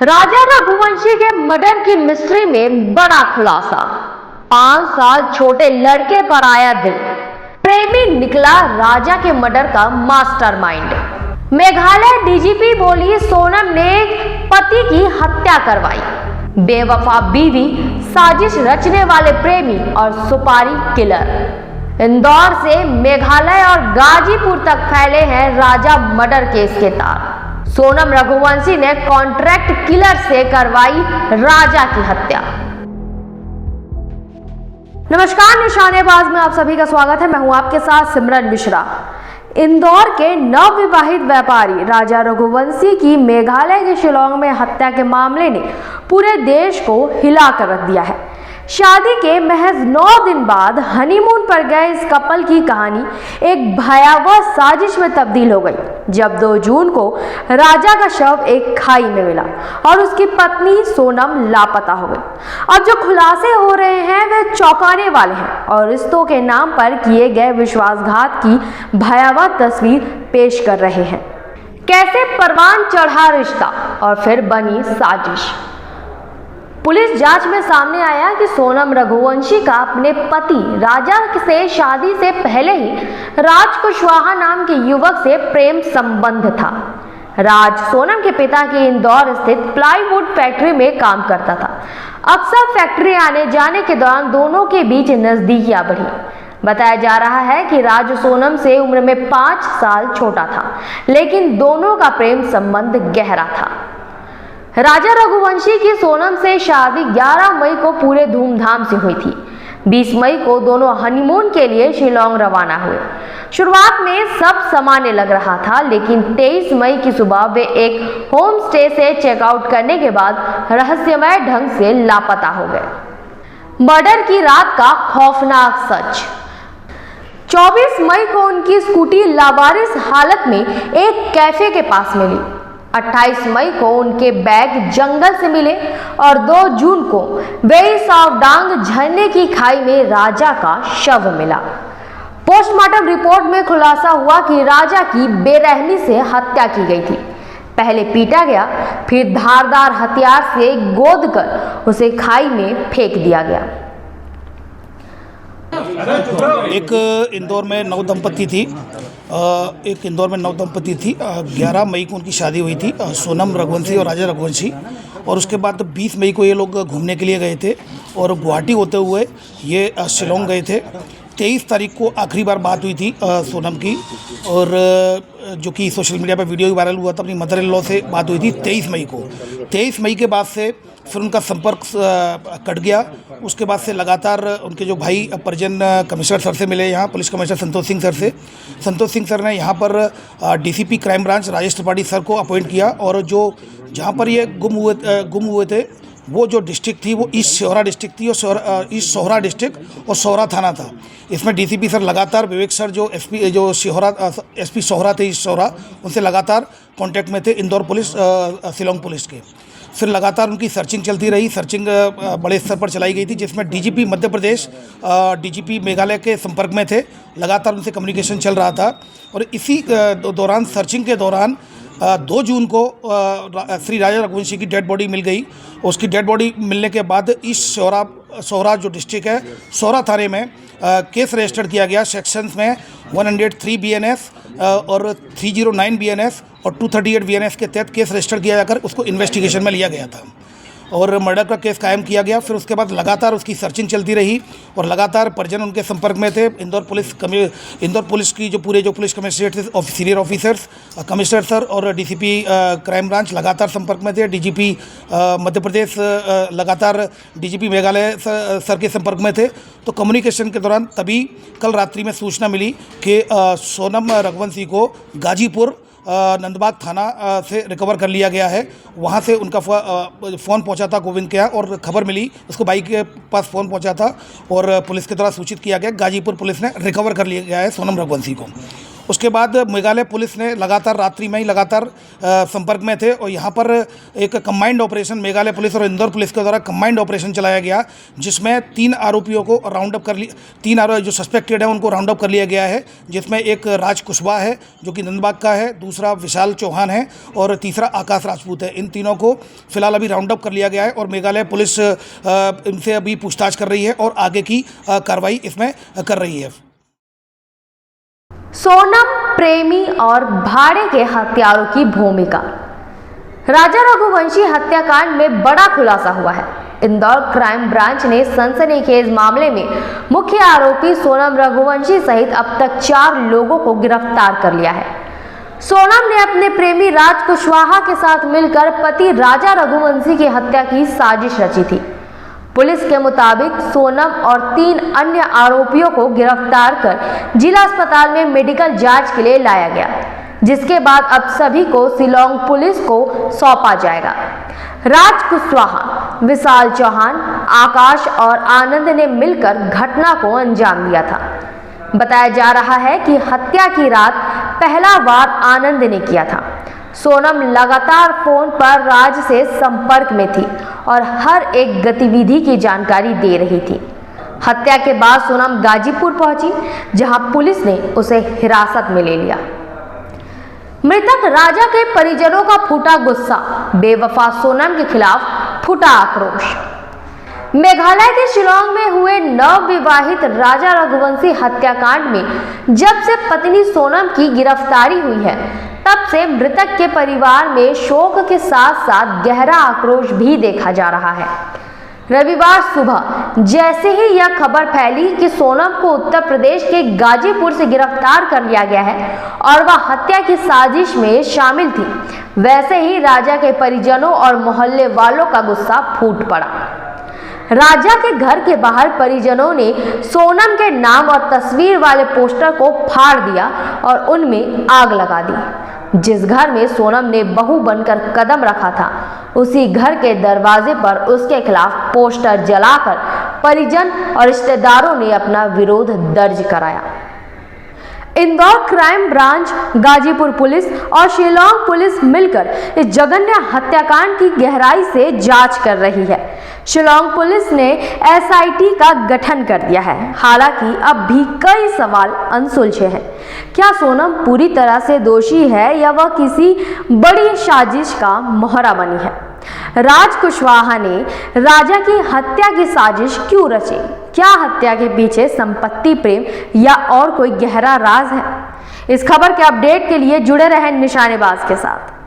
राजा रघुवंशी के मर्डर की मिस्ट्री में बड़ा खुलासा। 5 साल छोटे लड़के पर आया दिल। प्रेमी निकला राजा के मर्डर का मास्टरमाइंड। मेघालय डीजीपी बोली सोनम ने पति की हत्या करवाई। बेवफा बीवी, साजिश रचने वाले प्रेमी और सुपारी किलर। इंदौर से मेघालय और गाजीपुर तक फैले हैं राजा मर्डर केस के तार। सोनम रघुवंशी ने कॉन्ट्रैक्ट किलर से करवाई राजा की हत्या। नमस्कार, निशानेबाज में आप सभी का स्वागत है। मैं हूं आपके साथ सिमरन मिश्रा। इंदौर के नवविवाहित व्यापारी राजा रघुवंशी की मेघालय के शिलांग में हत्या के मामले ने पूरे देश को हिला कर रख दिया है। शादी के महज 9 दिन बाद हनीमून पर गए इस कपल की कहानी एक भयावह साजिश में तब्दील हो गई, जब 2 जून को राजा का शव एक खाई में मिला और उसकी पत्नी सोनम लापता हो गई। अब जो खुलासे हो रहे हैं वे चौंकाने वाले हैं और रिश्तों के नाम पर किए गए विश्वासघात की भयावह तस्वीर पेश कर रहे हैं। कैसे परवान चढ़ा रिश्ता और फिर बनी साजिश। पुलिस जांच में सामने आया कि सोनम रघुवंशी का अपने पति राजा से शादी से पहले ही राज कुशवाहा नाम के युवक से प्रेम संबंध था। राज सोनम के पिता की इंदौर स्थित प्लाईवुड फैक्ट्री में काम करता था। अक्सर फैक्ट्री आने जाने के दौरान दोनों के बीच नजदीकियां बढ़ी। बताया जा रहा है कि राज सोनम से उम्र में 5 साल छोटा था, लेकिन दोनों का प्रेम संबंध गहरा था। राजा रघुवंशी की सोनम से शादी 11 मई को पूरे धूमधाम से हुई थी। 20 मई को दोनों हनीमून के लिए शिलांग रवाना हुए। शुरुआत में सब सामान्य लग रहा था, लेकिन 23 मई की सुबह वे एक होम स्टे से चेकआउट करने के बाद रहस्यमय ढंग से लापता हो गए। मर्डर की रात का खौफनाक सच। 24 मई को उनकी स्कूटी लावारिस हालत में एक कैफे के पास मिली। 28 मई को उनके बैग जंगल से मिले और 2 जून को वेई सावडांग झरने की खाई में राजा का शव मिला। पोस्टमार्टम रिपोर्ट में खुलासा हुआ कि राजा की बेरहमी से हत्या की गई थी। पहले पीटा गया, फिर धारदार हथियार से गोदकर उसे खाई में फेंक दिया गया। एक इंदौर में नवदंपति थी। 11 मई को उनकी शादी हुई थी, सोनम रघुवंशी और राजा रघुवंशी। और उसके बाद 20 मई को ये लोग घूमने के लिए गए थे और गुवाहाटी होते हुए ये शिलांग गए थे। 23 तारीख को आखिरी बार बात हुई थी सोनम की, और जो कि सोशल मीडिया पर वीडियो वायरल हुआ था, अपनी मदर इन लॉ से बात हुई थी 23 मई को। 23 मई के बाद से फिर उनका संपर्क कट गया। उसके बाद से लगातार उनके जो भाई परिजन कमिश्नर सर से मिले, यहाँ police commissioner Santosh Singh sir से। संतोष सिंह सर ने यहाँ पर DCP crime branch Rajesh Tripathi sir को अपॉइंट किया, और जो जहाँ पर ये गुम हुए थे वो जो डिस्ट्रिक्ट थी वो ईस्ट सोहरा डिस्ट्रिक्ट थी, और ईस्ट सोहरा डिस्ट्रिक्ट और सोहरा थाना था। इसमें डीसीपी सर लगातार विवेक सर जो एसपी सोहरा थे, ईस्ट सोहरा, उनसे लगातार कांटेक्ट में थे, इंदौर पुलिस शिलांग पुलिस के। फिर लगातार उनकी सर्चिंग चलती रही। सर्चिंग बड़े स्तर पर चलाई गई थी, जिसमें डीजीपी मध्य प्रदेश, डीजीपी मेघालय के संपर्क में थे। लगातार उनसे कम्युनिकेशन चल रहा था। और इसी दौरान सर्चिंग के दौरान 2 जून को श्री राजा रघुवंशी की डेड बॉडी मिल गई। उसकी डेड बॉडी मिलने के बाद ईस्ट सोहरा जो डिस्ट्रिक्ट है, सोहरा थाने में केस रजिस्टर किया गया। सेक्शंस में 103 BNS और 309 BNS और 238 BNS के तहत केस रजिस्टर किया जाकर उसको इन्वेस्टिगेशन में लिया गया था और मर्डर का केस कायम किया गया। फिर उसके बाद लगातार उसकी सर्चिंग चलती रही और लगातार परिजन उनके संपर्क में थे। इंदौर पुलिस की जो पुलिस कमिश्नरेट थे, सीनियर ऑफिसर्स, कमिश्नर सर और डीसीपी क्राइम ब्रांच लगातार संपर्क में थे। डीजीपी मध्य प्रदेश लगातार डीजीपी मेघालय सर के संपर्क में थे। तो कम्युनिकेशन के दौरान तभी कल रात्रि में सूचना मिली कि सोनम रघुवंशी को गाजीपुर नंदबाग थाना से रिकवर कर लिया गया है। वहाँ से उनका फ़ोन पहुँचा था गोविंद के यहाँ, और खबर मिली, उसको बाइक के पास फ़ोन पहुँचा था और पुलिस के द्वारा सूचित किया गया। गाजीपुर पुलिस ने रिकवर कर लिया गया है सोनम रघुवंशी को। उसके बाद मेघालय पुलिस ने लगातार रात्रि में ही लगातार संपर्क में थे और यहाँ पर एक कंबाइंड ऑपरेशन मेघालय पुलिस और इंदौर पुलिस के द्वारा कंबाइंड ऑपरेशन चलाया गया, जिसमें 3 आरोपियों को राउंड अप कर लिया। 3 आरोपी जो सस्पेक्टेड है उनको राउंड अप कर लिया गया है, जिसमें एक राज कुशवाहा है जो कि नंदबाग का है, दूसरा विशाल चौहान है और तीसरा आकाश राजपूत है। इन तीनों को फिलहाल अभी राउंड अप कर लिया गया है और मेघालय पुलिस इनसे अभी पूछताछ कर रही है और आगे की कार्रवाई इसमें कर रही है। सोनम प्रेमी और भाड़े के हत्यारों की भूमिका। राजा रघुवंशी हत्याकांड में बड़ा खुलासा हुआ है। इंदौर क्राइम ब्रांच ने सनसनीखेज मामले में मुख्य आरोपी सोनम रघुवंशी सहित अब तक 4 लोगों को गिरफ्तार कर लिया है। सोनम ने अपने प्रेमी राज कुशवाहा के साथ मिलकर पति राजा रघुवंशी की हत्या की साजिश रची थी। पुलिस के मुताबिक सोनम और 3 अन्य आरोपियों को गिरफ्तार कर जिला अस्पताल में मेडिकल जांच के लिए लाया गया, जिसके बाद अब सभी को शिलोंग पुलिस को सौंपा जाएगा। राज कुशवाहा, विशाल चौहान, आकाश और आनंद ने मिलकर घटना को अंजाम दिया था। बताया जा रहा है कि हत्या की रात पहला वार आनंद ने किया था। सोनम लगातार फोन पर राज से संपर्क में थी और हर एक गतिविधि की जानकारी दे रही थी। हत्या के बाद सोनम गाजीपुर पहुंची, जहां पुलिस ने उसे हिरासत में ले लिया। मृतक राजा के परिजनों का फूटा गुस्सा, बेवफा सोनम के खिलाफ फूटा आक्रोश। मेघालय के शिलोंग में हुए नवविवाहित राजा रघुवंशी हत्याकांड में जब से पत्नी सोनम की गिरफ्तारी हुई है, तब से मृतक के परिवार में शोक के साथ साथ गहरा आक्रोश भी देखा जा रहा है। रविवार सुबह जैसे ही यह खबर फैली कि सोनम को उत्तर प्रदेश के गाजीपुर से गिरफ्तार कर लिया गया है और वह हत्या की साजिश में शामिल थी, वैसे ही राजा के परिजनों और मोहल्ले वालों का गुस्सा फूट पड़ा। राजा के घर के बाहर परिजनों ने सोनम के नाम और तस्वीर वाले पोस्टर को फाड़ दिया और उनमें आग लगा दी। जिस घर में सोनम ने बहू बनकर कदम रखा था, उसी घर के दरवाजे पर उसके खिलाफ पोस्टर जलाकर परिजन और रिश्तेदारों ने अपना विरोध दर्ज कराया। Indore crime branch, Ghazipur police और शिलोंग पुलिस मिलकर इस जघन्य हत्याकांड की गहराई से जांच कर रही है। शिलोंग पुलिस ने SIT का गठन कर दिया है। हालांकि अब भी कई सवाल अनसुलझे हैं। क्या सोनम पूरी तरह से दोषी है या वह किसी बड़ी साजिश का मोहरा बनी है? राज कुशवाहा ने राजा की हत्या की साजिश क्यों रची? क्या हत्या के पीछे संपत्ति प्रेम या और कोई गहरा राज है? इस खबर के अपडेट के लिए जुड़े रहें निशानेबाज के साथ।